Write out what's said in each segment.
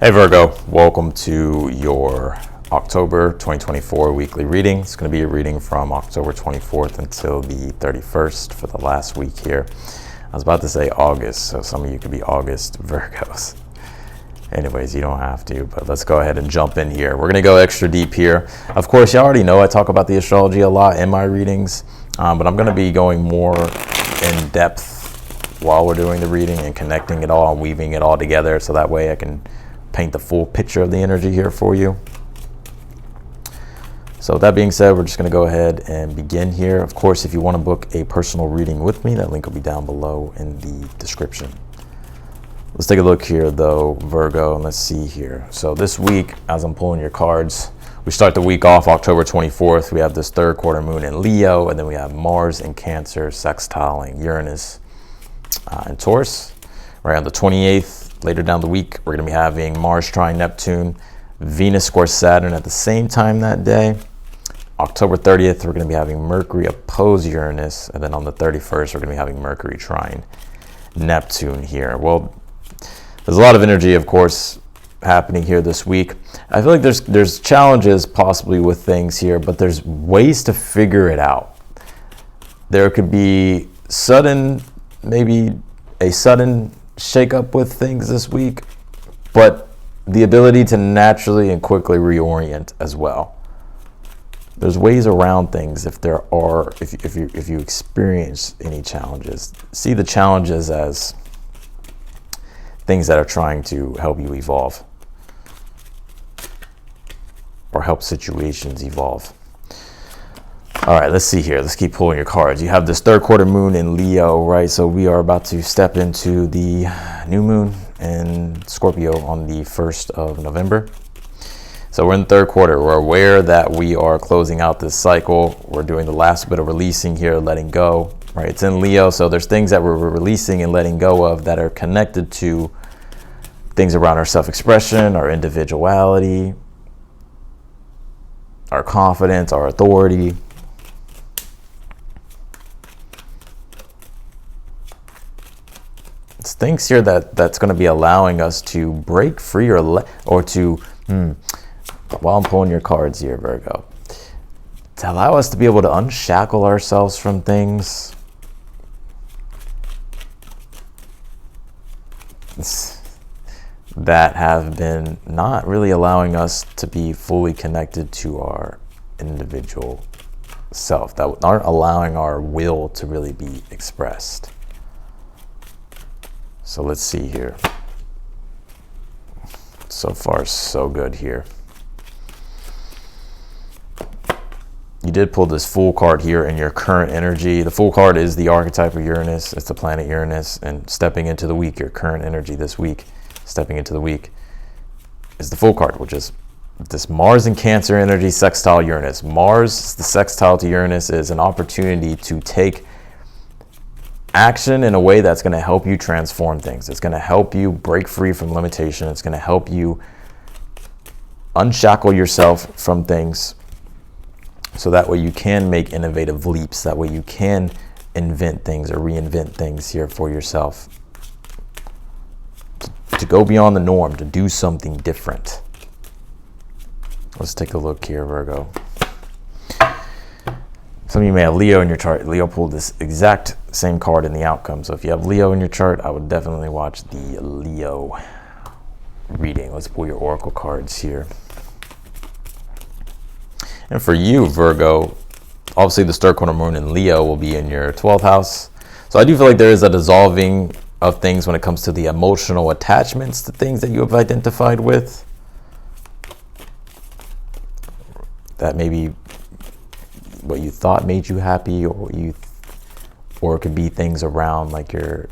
Hey Virgo, welcome to your October 2024 weekly reading. It's going to be a reading from October 24th until the 31st for the last week here. I was about to say August, so some of you could be August Virgos. Anyways, you don't have to, but let's go ahead and jump in here. We're going to go extra deep here. Of course, you already know I talk about the astrology a lot in my readings, but I'm going to be going more in depth while we're doing the reading and connecting it all and weaving it all together so that way I can paint the full picture of the energy here for you. So with that being said, we're just going to go ahead and begin here. Of course, if you want to book a personal reading with me, that link will be down below in the description. Let's take a look here though, Virgo, and let's see here. So this week, as I'm pulling your cards, we start the week off October 24th. We have this third quarter moon in Leo, and then we have Mars in Cancer sextiling Uranus in Taurus. Right on the 28th, later down the week, we're going to be having Mars trine Neptune, Venus square Saturn at the same time that day. October 30th, we're going to be having Mercury oppose Uranus, and then on the 31st, we're going to be having Mercury trine Neptune here. Well, there's a lot of energy, of course, happening here this week. I feel like there's challenges possibly with things here, but there's ways to figure it out. There could be maybe a sudden shake up with things this week, but the ability to naturally and quickly reorient as well. There's ways around things if you experience any challenges. See the challenges as things that are trying to help you evolve or help situations evolve. All right, let's see here. Let's keep pulling your cards. You have this third quarter moon in Leo, right? So we are about to step into the new moon in Scorpio on the 1st of November. So we're in the third quarter. We're aware that we are closing out this cycle. We're doing the last bit of releasing here, letting go, right? It's in Leo, so there's things that we're releasing and letting go of that are connected to things around our self-expression, our individuality, our confidence, our authority. It's things here that's going to be allowing us to break free while I'm pulling your cards here, Virgo, to allow us to be able to unshackle ourselves from things that have been not really allowing us to be fully connected to our individual self, that aren't allowing our will to really be expressed. So let's see here. So far, so good here. You did pull this Fool card here in your current energy. The Fool card is the archetype of Uranus. It's the planet Uranus. And stepping into the week, your current energy this week, stepping into the week, is the Fool card, which is this Mars in Cancer energy sextile Uranus. Mars, the sextile to Uranus, is an opportunity to take action in a way that's going to help you transform things. It's going to help you break free from limitation. It's going to help you unshackle yourself from things so that way you can make innovative leaps. That way you can invent things or reinvent things here for yourself. To go beyond the norm, to do something different. Let's take a look here, Virgo. Some of you may have Leo in your chart. Leo pulled this exact same card in the outcome. So if you have Leo in your chart, I would definitely watch the Leo reading. Let's pull your oracle cards here. And for you, Virgo, obviously the third quarter moon in Leo will be in your 12th house. So I do feel like there is a dissolving of things when it comes to the emotional attachments to things that you have identified with. That maybe what you thought made you happy, or it could be things around like I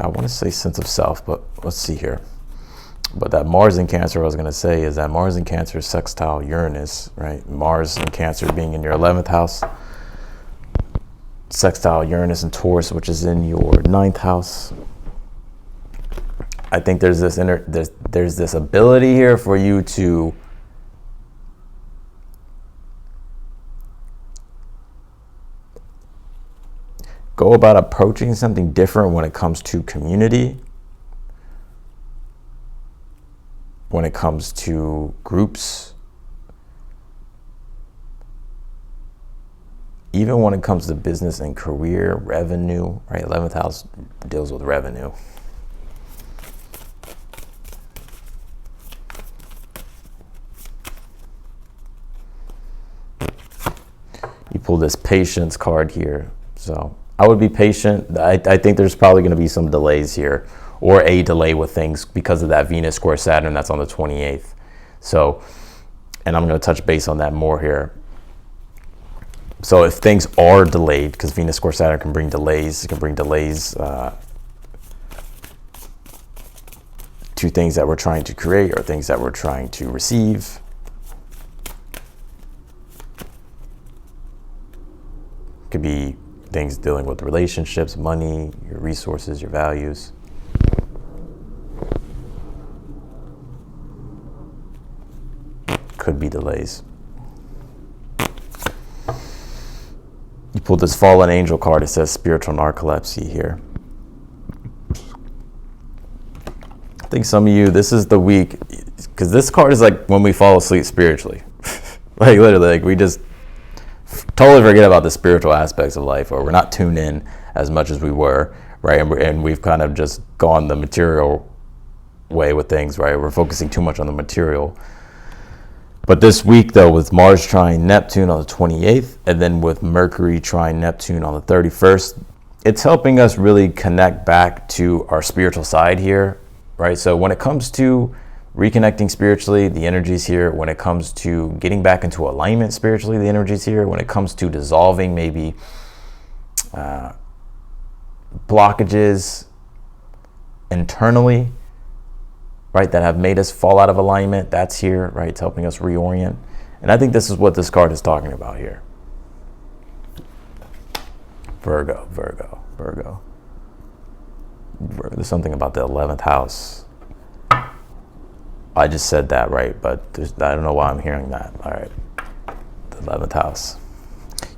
want to say sense of self, but let's see here. But that Mars in Cancer, I was going to say, is that Mars in Cancer sextile Uranus, right? Mars in Cancer being in your 11th house, sextile Uranus and Taurus, which is in your 9th house. I think there's this ability here for you to go about approaching something different when it comes to community, when it comes to groups, even when it comes to business and career, revenue, right? 11th house deals with revenue. You pull this patience card here. So I would be patient. I think there's probably going to be some delays here, or a delay with things because of that Venus square Saturn that's on the 28th. So, and I'm going to touch base on that more here. So if things are delayed, because Venus square Saturn can bring delays, it can bring delays to things that we're trying to create or things that we're trying to receive. Could be things dealing with relationships, money, your resources, your values. Could be delays. You pulled this fallen angel card. It says spiritual narcolepsy here. I think some of you, this is the week, because this card is like when we fall asleep spiritually. Like literally, like we just totally forget about the spiritual aspects of life, or we're not tuned in as much as we were, right? And we've kind of just gone the material way with things, right? We're focusing too much on the material. But this week, though, with Mars trine Neptune on the 28th, and then with Mercury trine Neptune on the 31st, it's helping us really connect back to our spiritual side here, right? So when it comes to reconnecting spiritually, the energy's here. When it comes to getting back into alignment spiritually, the energy's here. When it comes to dissolving maybe blockages internally, right, that have made us fall out of alignment, that's here, right? It's helping us reorient. And I think this is what this card is talking about here. Virgo, Virgo, Virgo. There's something about the 11th house. I just said that, right? But I don't know why I'm hearing that. All right, the 11th house.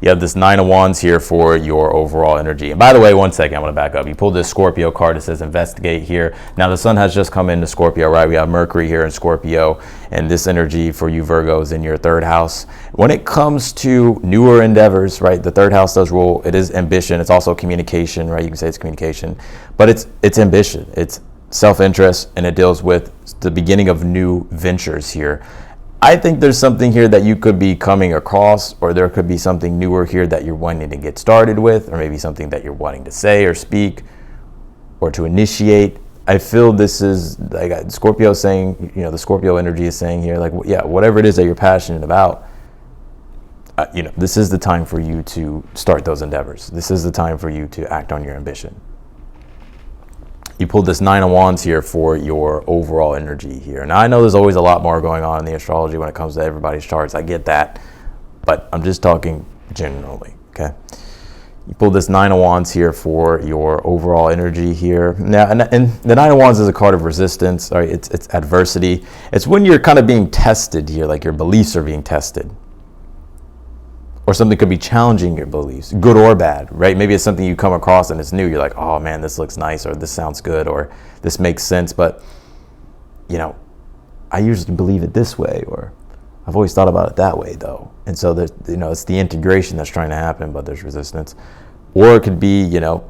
You have this 9 of Wands here for your overall energy. And by the way, one second, I'm going to back up. You pulled this Scorpio card that says investigate here. Now the sun has just come into Scorpio, right? We have Mercury here in Scorpio, and this energy for you Virgos in your 3rd house. When it comes to newer endeavors, right, the 3rd house does rule. It is ambition. It's also communication, right? You can say it's communication, but it's ambition. It's self-interest, and it deals with the beginning of new ventures here. I think there's something here that you could be coming across, or there could be something newer here that you're wanting to get started with, or maybe something that you're wanting to say or speak or to initiate. I feel this is like Scorpio saying, you know, the Scorpio energy is saying here, like, yeah, whatever it is that you're passionate about, you know, this is the time for you to start those endeavors. This is the time for you to act on your ambition. You pulled this 9 of Wands here for your overall energy here. Now, I know there's always a lot more going on in the astrology when it comes to everybody's charts. I get that, but I'm just talking generally, okay? You pulled this 9 of Wands here for your overall energy here. Now, and the 9 of Wands is a card of resistance, right? It's adversity. It's when you're kind of being tested here, like your beliefs are being tested. Or something could be challenging your beliefs, good or bad, right? Maybe it's something you come across and it's new. You're like, oh man, this looks nice, or this sounds good, or this makes sense. But, you know, I usually believe it this way, or I've always thought about it that way, though. And so there's, you know, it's the integration that's trying to happen, but there's resistance. Or it could be, you know,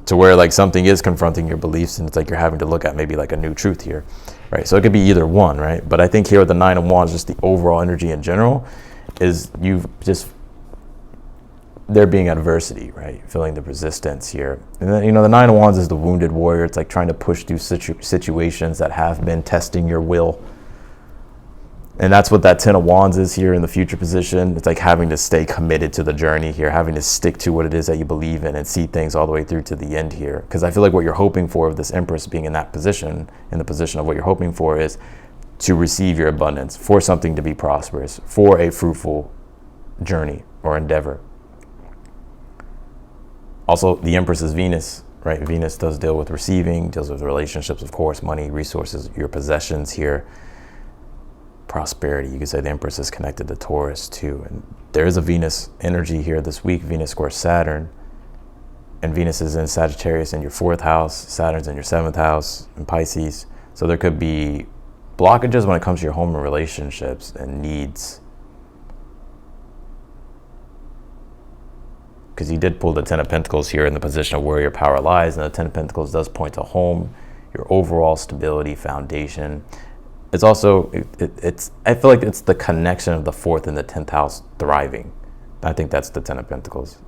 to where like something is confronting your beliefs, and it's like you're having to look at maybe like a new truth here, right? So it could be either one, right? But I think here with the 9 of Wands, just the overall energy in general is you've just, there being adversity, right? Feeling the resistance here. And then, you know, the 9 of Wands is the wounded warrior. It's like trying to push through situations that have been testing your will. And that's what that 10 of Wands is here in the future position. It's like having to stay committed to the journey here, having to stick to what it is that you believe in and see things all the way through to the end here. Because I feel like what you're hoping for with this Empress being in that position, in the position of what you're hoping for, is to receive your abundance, for something to be prosperous, for a fruitful journey or endeavor. Also, the Empress is Venus, right? Venus does deal with receiving, deals with relationships, of course, money, resources, your possessions here, prosperity. You could say the Empress is connected to Taurus too. And there is a Venus energy here this week, Venus square Saturn. and Venus is in Sagittarius in your 4th house, Saturn's in your 7th house in Pisces. So there could be blockages when it comes to your home and relationships and needs. Because you did pull the 10 of Pentacles here in the position of where your power lies, and the 10 of Pentacles does point to home, your overall stability, foundation. It's also, I feel like it's the connection of the 4th and the 10th house thriving. I think that's the 10 of Pentacles.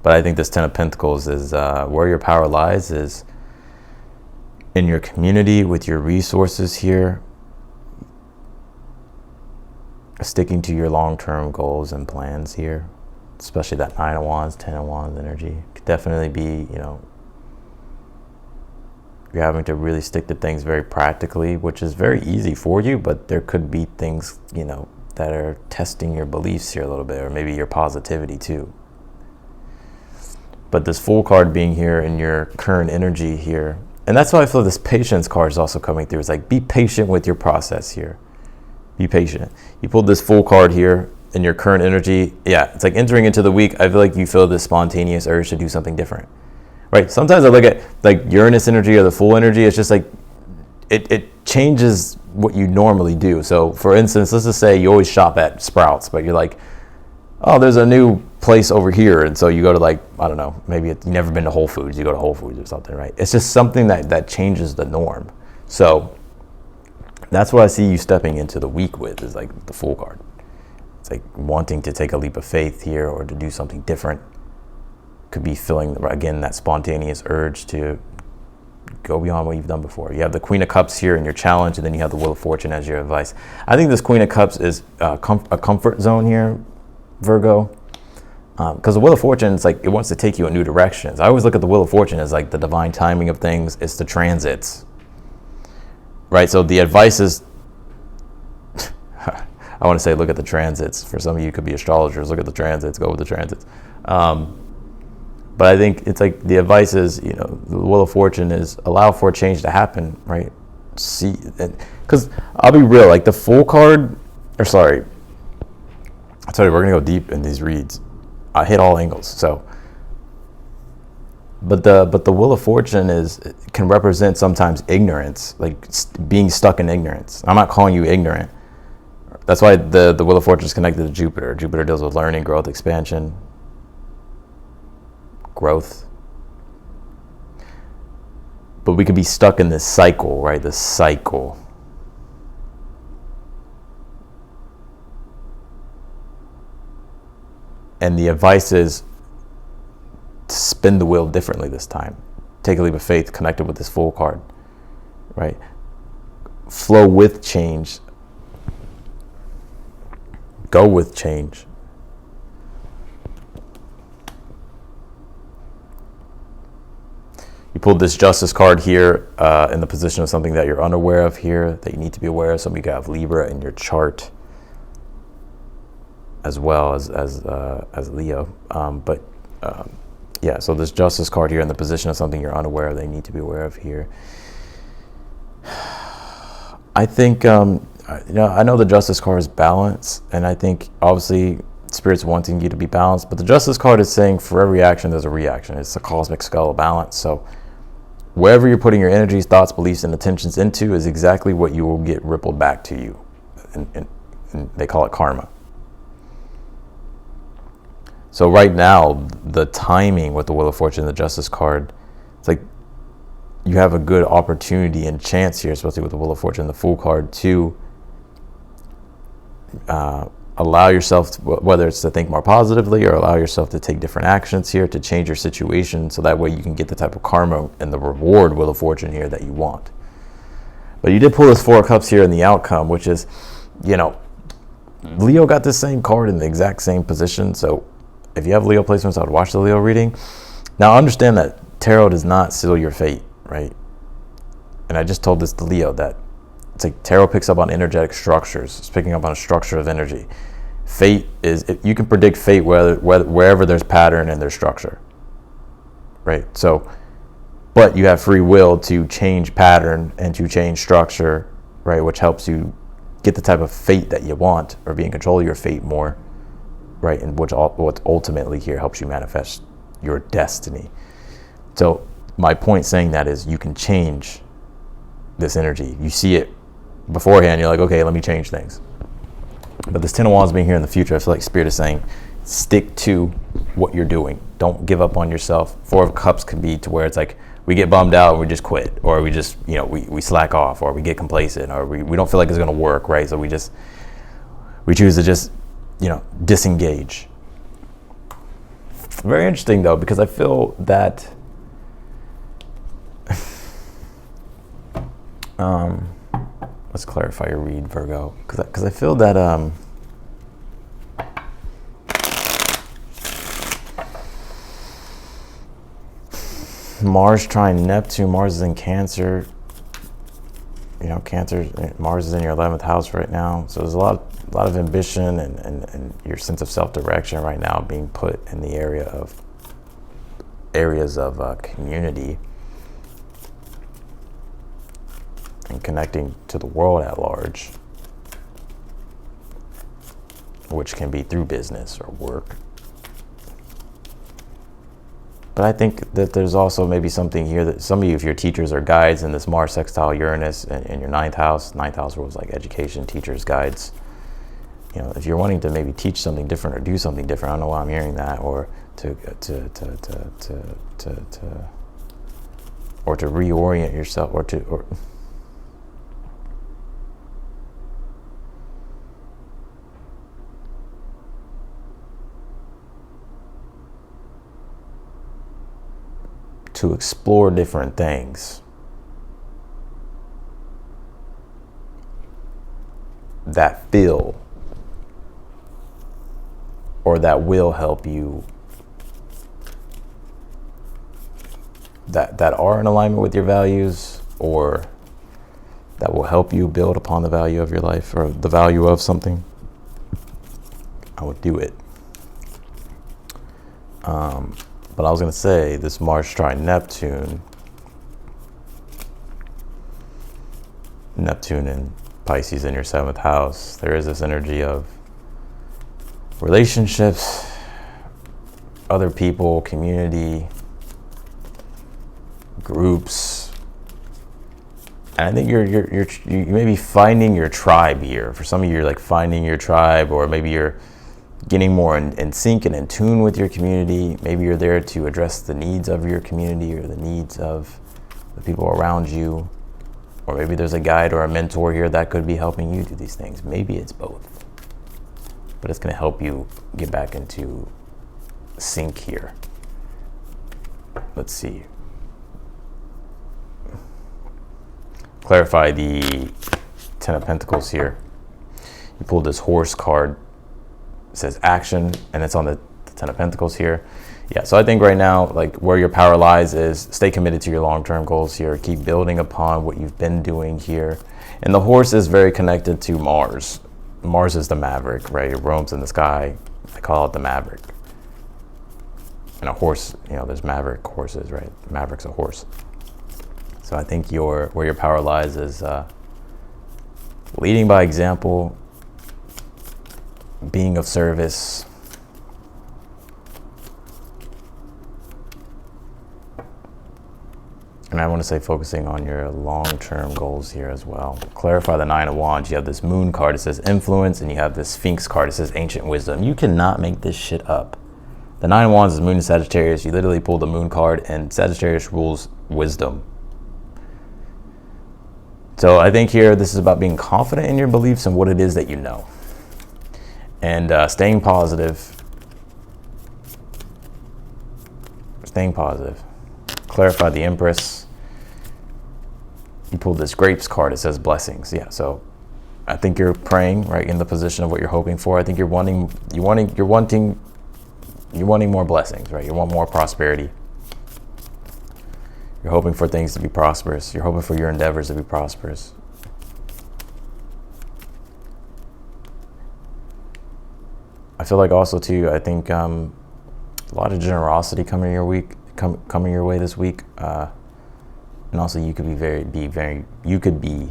But I think this 10 of Pentacles is where your power lies is in your community with your resources here, sticking to your long-term goals and plans here, especially that 9 of Wands, 10 of Wands energy. Could definitely be, you know, you're having to really stick to things very practically, which is very easy for you, but there could be things, you know, that are testing your beliefs here a little bit, or maybe your positivity too. But this Fool card being here in your current energy here, and that's why I feel this Patience card is also coming through. It's like, be patient with your process here. Be patient. You pulled this Fool card here in your current energy. Yeah, it's like entering into the week, I feel like you feel this spontaneous urge to do something different, right? Sometimes I look at like Uranus energy or the Fool energy. It's just like, it changes what you normally do. So for instance, let's just say you always shop at Sprouts, but you're like, oh, there's a new place over here. And so you go to, like, I don't know, maybe you've never been to Whole Foods, you go to Whole Foods or something, right? It's just something that changes the norm. So that's what I see you stepping into the week with, is like the Fool card. It's like wanting to take a leap of faith here or to do something different. Could be feeling, again, that spontaneous urge to go beyond what you've done before. You have the Queen of Cups here in your challenge, and then you have the Wheel of Fortune as your advice. I think this Queen of Cups is a comfort zone here, Virgo. Because the Wheel of Fortune, it's like it wants to take you in new directions. I always look at the Wheel of Fortune as like the divine timing of things. It's the transits, right? So the advice is, I want to say look at the transits. For some of you, could be astrologers. Look at the transits. Go with the transits. But I think it's like the advice is, you know, the Wheel of Fortune is allow for change to happen, right? See, because I'll be real, like the Fool card, or sorry, I'll tell you, we're gonna go deep in these reads. I hit all angles. So, but the Wheel of Fortune can represent sometimes ignorance, like being stuck in ignorance. I'm not calling you ignorant. That's why the Wheel of Fortune is connected to Jupiter. Jupiter deals with learning, growth, expansion, growth. But we could be stuck in this cycle, right? This cycle. And the advice is to spin the wheel differently this time. Take a leap of faith, connected with this Fool card, right? Flow with change. Go with change. You pulled this Justice card here in the position of something that you're unaware of here, that you need to be aware of. Some of you have Libra in your chart, as well as Leo. Yeah, so this Justice card here in the position of something you're unaware of, that you need to be aware of here. I think, I know the Justice card is balance, and I think obviously Spirit's wanting you to be balanced, but the Justice card is saying for every action, there's a reaction. It's a cosmic scale of balance. So wherever you're putting your energies, thoughts, beliefs, and attentions into is exactly what you will get rippled back to you. And they call it karma. So right now, the timing with the Wheel of Fortune and the Justice card, it's like you have a good opportunity and chance here, especially with the Wheel of Fortune and the Fool card, to allow yourself, whether it's to think more positively or allow yourself to take different actions here to change your situation, so that way you can get the type of karma and the reward Wheel of Fortune here that you want. But you did pull this Four of Cups here in the outcome, which is, Leo got this same card in the exact same position. So if you have Leo placements, I would watch the Leo reading. Now understand that tarot does not seal your fate, right? And I just told this to Leo, that it's like tarot picks up on energetic structures. It's picking up on a structure of energy. Fate is, you can predict fate wherever there's pattern and there's structure, right? So, but you have free will to change pattern and to change structure, right? Which helps you get the type of fate that you want, or be in control of your fate more right? And what ultimately here helps you manifest your destiny. So my point saying that is you can change this energy. You see it beforehand, you're like, okay, let me change things. But this Ten of Wands being here in the future, I feel like Spirit is saying, stick to what you're doing. Don't give up on yourself. Four of Cups could be to where it's like, we get bummed out and we just quit, or we just, we slack off, or we get complacent, or we don't feel like it's going to work, right? So we choose to just, disengage. Very interesting though, because I feel that let's clarify your read, Virgo, because I feel that Mars trine Neptune. Mars is in Cancer. Mars is in your 11th house right now. So there's a lot of ambition and your sense of self-direction right now being put in the areas of community and connecting to the world at large, which can be through business or work. But I think that there's also maybe something here that some of you, if you're teachers or guides, in this Mars sextile Uranus in your ninth house rules like education, teachers, guides. If you're wanting to maybe teach something different or do something different, I don't know why I'm hearing that, or to reorient yourself, or to explore different things that feel or that will help you, that are in alignment with your values, or that will help you build upon the value of your life or the value of something. I would do it. But I was going to say, this Mars trine Neptune in Pisces in your 7th house, there is this energy of relationships, other people, community, groups. And I think you may be finding your tribe here. For some of you, you're like finding your tribe, or maybe you're getting more in sync and in tune with your community. Maybe you're there to address the needs of your community or the needs of the people around you. Or maybe there's a guide or a mentor here that could be helping you do these things. Maybe it's both. But it's going to help you get back into sync here. Let's see. Clarify the Ten of Pentacles here. You pulled this Horse card. It says action, and it's on the Ten of Pentacles here. Yeah, so I think right now, like, where your power lies is stay committed to your long-term goals here. Keep building upon what you've been doing here. And the Horse is very connected to Mars. Mars is the maverick, right? It roams in the sky. They call it the maverick. And a horse, there's maverick horses, right? Maverick's a horse. So I think where your power lies is leading by example, being of service, and I want to say focusing on your long-term goals here as well. Clarify the Nine of Wands. You have this Moon card, it says influence, and you have this Sphinx card, it says ancient wisdom. You cannot make this shit up. The Nine of Wands is Moon in Sagittarius. You literally pulled the Moon card, and Sagittarius rules wisdom. So I think here this is about being confident in your beliefs and what it is that you know. And staying positive. Staying positive. Clarify the Empress. You pulled this Grapes card. It says blessings. Yeah, so I think you're praying right in the position of what you're hoping for. I think you're wanting more blessings, right? You want more prosperity. You're hoping for things to be prosperous. You're hoping for your endeavors to be prosperous. I feel like also too, I think a lot of generosity coming your way this week, and also you could be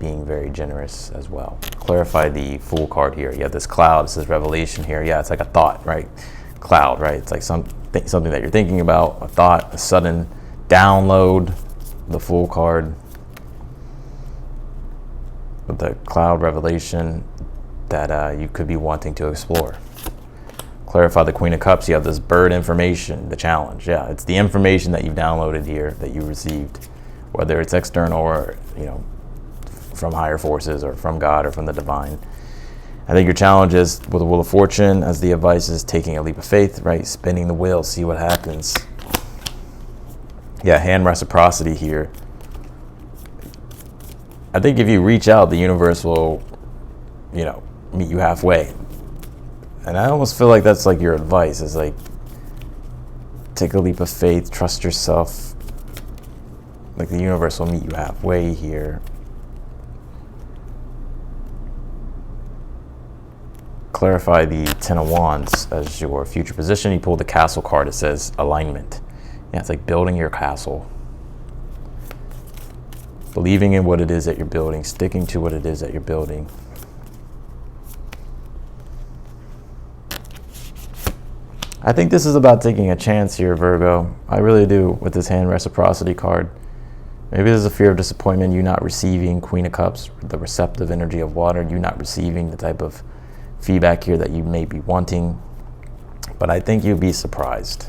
being very generous as well. Clarify the Fool card here. You have this cloud, it says revelation here. Yeah, it's like a thought, right? Cloud, right? It's like something that you're thinking about, a thought, a sudden download. The Fool card with the cloud revelation that you could be wanting to explore. Clarify the Queen of Cups. You have this bird information, the challenge. Yeah, it's the information that you've downloaded here that you received, whether it's external or, you know, from higher forces or from God or from the divine. I think your challenge is with the Wheel of Fortune, as the advice is taking a leap of faith, right? Spinning the wheel, see what happens. Yeah, hand reciprocity here. I think if you reach out, the universe will, you know, meet you halfway. And I almost feel like that's like your advice, is like, take a leap of faith, trust yourself. Like the universe will meet you halfway here. Clarify the Ten of Wands as your future position. You pull the Castle card, it says alignment. Yeah, it's like building your castle. Believing in what it is that you're building, sticking to what it is that you're building. I think this is about taking a chance here, Virgo. I really do, with this hand reciprocity card. Maybe there's a fear of disappointment, you not receiving Queen of Cups, the receptive energy of water, you not receiving the type of feedback here that you may be wanting. But I think you'd be surprised.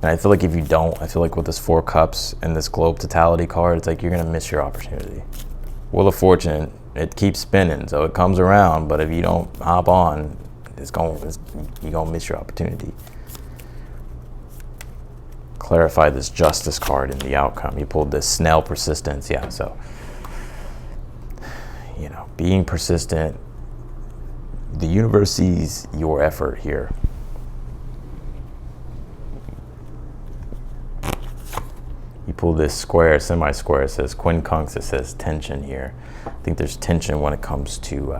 And I feel like if you don't, I feel like with this Four Cups and this Globe Totality card, it's like you're gonna miss your opportunity. Wheel of Fortune, it keeps spinning, so it comes around, but if you don't hop on, you're gonna miss your opportunity. Clarify this Justice card in the outcome. You pulled this Snail persistence. Yeah, so, you know, being persistent, the universe sees your effort here. You pull this square, semi-square, it says quincunx, it says tension here. I think there's tension when it comes to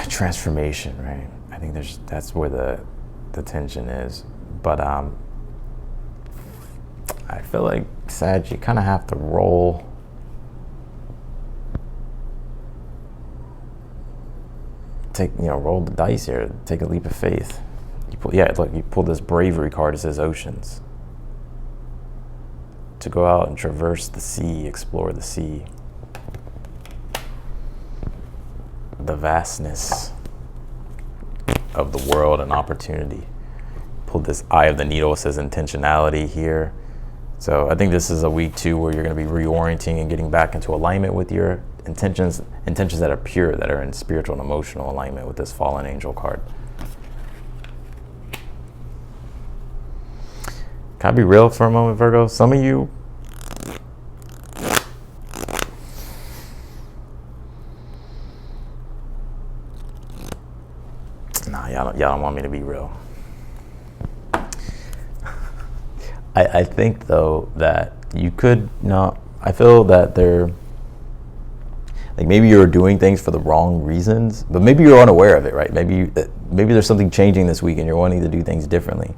transformation, right? I think that's where the tension is. But I feel like, Sag, you kind of have to roll. Roll the dice here. Take a leap of faith. You pull this bravery card. It says oceans. To go out and traverse the sea, explore the sea. The vastness of the world and opportunity. Pulled this Eye of the Needle. It says intentionality here. So I think this is a week too where you're going to be reorienting and getting back into alignment with your intentions that are pure, that are in spiritual and emotional alignment with this Fallen Angel card. Can I be real for a moment, Virgo? Some of you, nah, y'all don't want me to be real. I think though that you could not, I feel that like maybe you're doing things for the wrong reasons, but maybe you're unaware of it, right? Maybe there's something changing this week and you're wanting to do things differently,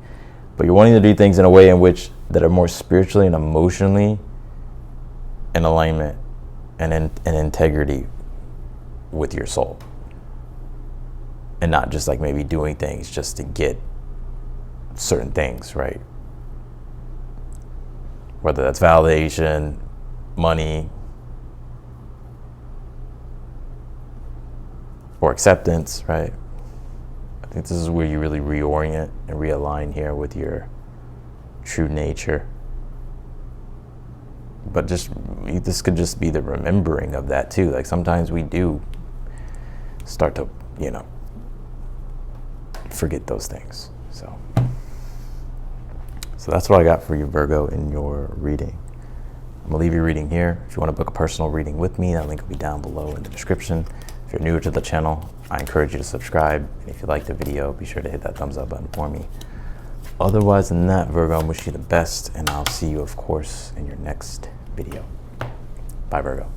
but you're wanting to do things in a way in which that are more spiritually and emotionally in alignment and in integrity with your soul, and not just like maybe doing things just to get certain things, right? Whether that's validation, money, or acceptance, right? I think this is where you really reorient and realign here with your true nature. But this could just be the remembering of that too. Like sometimes we do start to, forget those things. So that's what I got for you, Virgo, in your reading. I'm gonna leave your reading here. If you want to book a personal reading with me, that link will be down below in the description. If you're newer to the channel, I encourage you to subscribe. And if you liked the video, be sure to hit that thumbs up button for me. Otherwise than that, Virgo, I wish you the best, and I'll see you, of course, in your next video. Bye, Virgo.